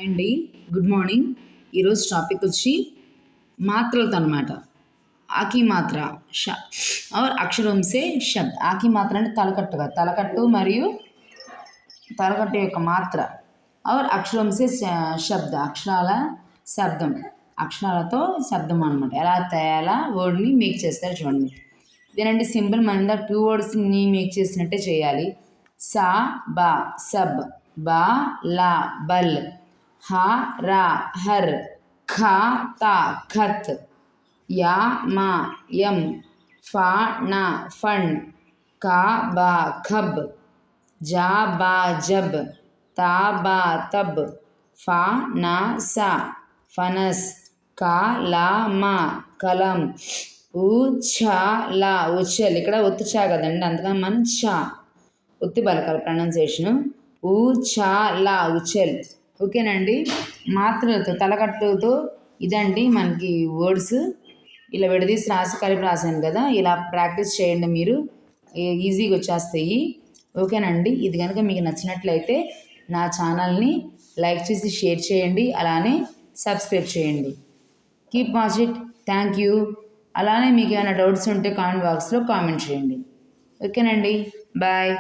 అండి, good morning. ఈరోజు topic వచ్చి మాత్రలతో అనమాట. ఆకి మాత్ర ష और అక్షరం సే శబ్ద్. ఆకి మాత్ర అంటే తలకట్టుగా, తలకట్టు మరియు తలకట్టు యొక్క మాత్ర. और అక్షరం సే శబ్ద, అక్షరాల శబ్దం, అక్షరాలతో శబ్దం అనమాట. ఎలా వర్డ్ని మేక్ చేస్తారు చూడండి. ఇదేనండి సింపుల్. మనం ఇందా 2 వర్డ్స్ని మేక్ చేసినట్టే చేయాలి. సా బా సబ్, బా లా బల్, హా రా హర్, ఖా తా ఖత్, యా మా యం, ఫా నా ఫన్, కా బా ఖబ్, జా బా జబ్, తా బా తబ్, ఫా నా సా ఫనస్, కా లా మా కలం, ఊ ఛా లా ఉచల్. ఇక్కడ ఒత్తు చా కదండి, అందుకని మనం చా ఒత్తి పలకాలి ప్రొనౌన్సియేషను. ఊ ఛా లా ఉచల్. ఓకేనండి. మాత్రలతో తలకట్టుతో ఇదండి మనకి వర్డ్స్. ఇలా విడదీసి రాసి కలిపి రాశాను కదా, ఇలా ప్రాక్టీస్ చేయండి, మీరు ఈజీగా వచ్చేస్తాయి. ఓకేనండి. ఇది కనుక మీకు నచ్చినట్లయితే నా ఛానల్ని లైక్ చేసి షేర్ చేయండి, అలానే సబ్స్క్రైబ్ చేయండి. Keep watch it. Thank you. అలానే మీకు ఏమైనా డౌట్స్ ఉంటే కామెంట్ బాక్స్లో కామెంట్ చేయండి. ఓకేనండి. బాయ్.